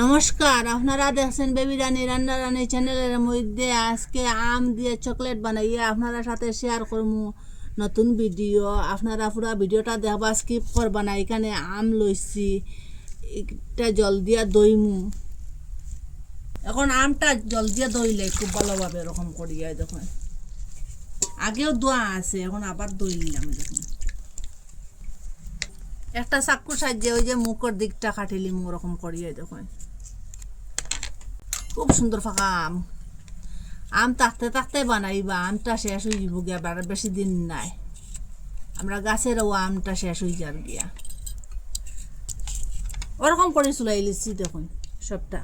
নমস্কার, আপনারা দেখছেন বেবি রানী রান্না রানী চ্যানেলের মধ্যে আজকে আম দিয়ে চকলেট বানাইয়া আপনারা সাথে শেয়ার করবো নতুন ভিডিও। আপনারা পুরো ভিডিওটা দেখবা, স্কিপ করবা না। এখানে আম লইছি, এটা জল দিয়া দইমু। এখন আমটা জল দিয়া দইলে খুব ভালোভাবে এরকম করিয়া দেখুন, আগেও দোয়া আছে, এখন আবার দইলাম। দেখুন একটা চাক্কু সাহায্যে ওই যে মুখের দিকটা কাটিলি ওরকম করিয়ে দেখুন, খুব সুন্দর ফাঁকা আম। আম থাকতে থাকতে বানাইবা, আমটা শেষ হয়ে যাব গিয়া, বেশি দিন নাই। আমরা গাছেরও আমটা শেষ হয়ে যার গিয়া, ওরকম করে চুলাই লিছি। দেখুন সবটা,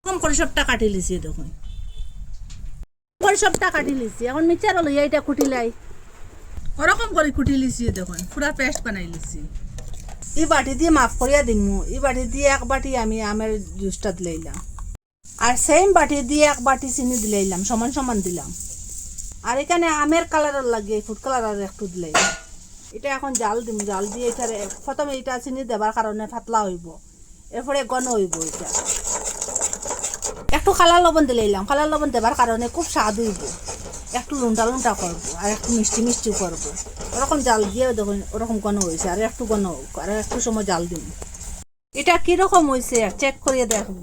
ওরকম করে সবটা কাটি লিছি। দেখুন সবটা কাটি লিছি। এখন মিচার লইয়া এটা কুটিলাই, ওরকম করে কুটি লিছি। দেখুন পুরা পেস্ট বানাই লিছি। এই বাটি দিয়ে মাফ করিয়া দিমু। এই বাটি দিয়ে এক বাটি আমি আমের জুসটা দিলাম, আর সেম বাটি দিয়ে এক বাটি চিনি দিলাম, সমান সমান দিলাম। আর এখানে আমের কালারের লাগে ফুড কালার আর একটু দিলাম। এটা এখন জাল দিম, জাল দিয়ে এটার প্রথমে এটা চিনি দেবার কারণে পাতলা হইব, এরপরে ঘন হইব। এটা একটু কালার লবণ দিলাম, কালার লবণ দেবার কারণে খুব স্বাদ হইব। একটু লুন্টা লুন্টা করবো আর একটু মিষ্টি মিষ্টি করবো। ওরকম জাল দিয়ে দেখুন ওরকম ঘন হয়েছে, আর একটু ঘন হোক, আর একটু সময় জাল দিব। এটা কিরকম হয়েছে চেক করিয়ে দেখব।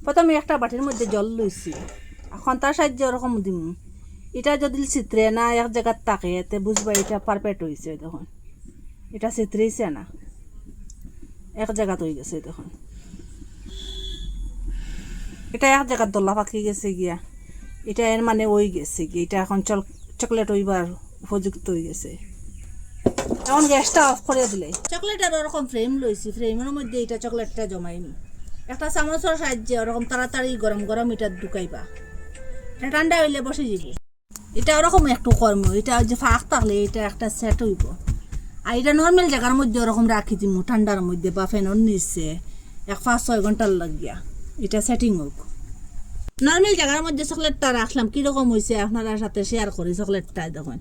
প্রথমে একটা বাটির মধ্যে জল লইছি, এখন তার সাহায্যে ওরকম দিম। এটা যদি চিত্রে না এক জায়গার থাকে এতে বুঝবা এটা পারফেক্ট হয়েছে। দেখুন এটা চিত্রেছে না, এক জায়গাত হয়ে গেছে। দেখুন এটা এক জায়গার দোলা পাকি গেছে গিয়া, এটা এর মানে ওই গেছে কি, এটা এখন চকলেট হইবার উপযুক্ত হয়ে গেছে। এখন গ্যাসটা অফ করে দিলে চকলেটের ওরকম ফ্রেম লইছি, ফ্রেমের মধ্যে এটা চকলেটটা জমাইম। একটা চামচের সাহায্যে ওরকম তাড়াতাড়ি গরম গরম এটা ঢুকাইবা, এটা ঠান্ডা হইলে বসে যাব। এটা ওরকম একটু কর্ম, এটা যে ফাঁক থাকলে এটা একটা সেট হইব। আর এটা নর্মাল জায়গার মধ্যে ওরকম রাখি দিব ঠান্ডার মধ্যে বা ফ্যানের নিচে 5-6 ঘন্টার লাগিয়া এটা সেটিং হোক। নর্মাল জায়গার মধ্যে চকলেটটা রাখলাম, কীরকম হয়েছে আপনারা সাথে শেয়ার করি। চকলেটটা দেখুন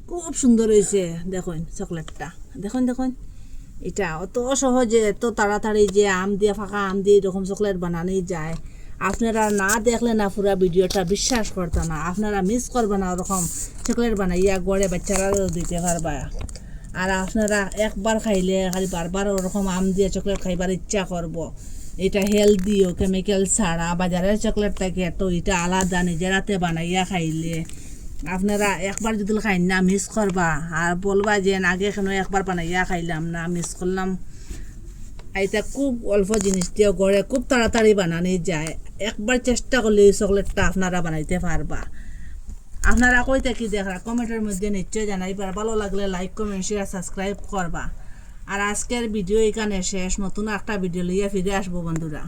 খুব সুন্দর হয়েছে। দেখুন চকলেটটা দেখুন, দেখুন এটা অত সহজে এত তাড়াতাড়ি যে আম দিয়ে ফাঁকা আম দিয়ে এরকম চকলেট বানানো যায়। আপনারা না দেখলে না পুরা ভিডিওটা বিশ্বাস করতে না, আপনারা মিস করবে না। ওরকম চকলেট বানাইয়া গড়ে বাচ্চারা দিতে পারবা। আর আপনারা একবার খাইলে খালি বারবার ওরকম আম দিয়ে চকলেট খাইবার ইচ্ছা করব। এটা হেলদিও, কেমিক্যাল ছাড়া। বাজারের চকলেট থাকে তো এটা আলাদা, নিজের হাতে বানাইয়া খাইলে আপনারা একবার যদি খাই না মিস করবা, আর বলবা যে আগে কেন একবার বানাইয়া খাইলাম না, মিস করলাম। এটা খুব অল্প জিনিস দিয়ে গড়ে খুব তাড়াতাড়ি বানানো যায়। একবার চেষ্টা করলে এই চকলেটটা আপনারা বানাইতে পারবা। আপনারা কই থেকে দেখা কমেন্টের মধ্যে নিশ্চয় জানাইবার। ভালো লাগলে লাইক কমেন্ট শেয়ার সাবস্ক্রাইব করবা। আর আজকের ভিডিও এখানে শেষ, নতুন একটা ভিডিও লইয়া ফিরে আসবো বন্ধুরা।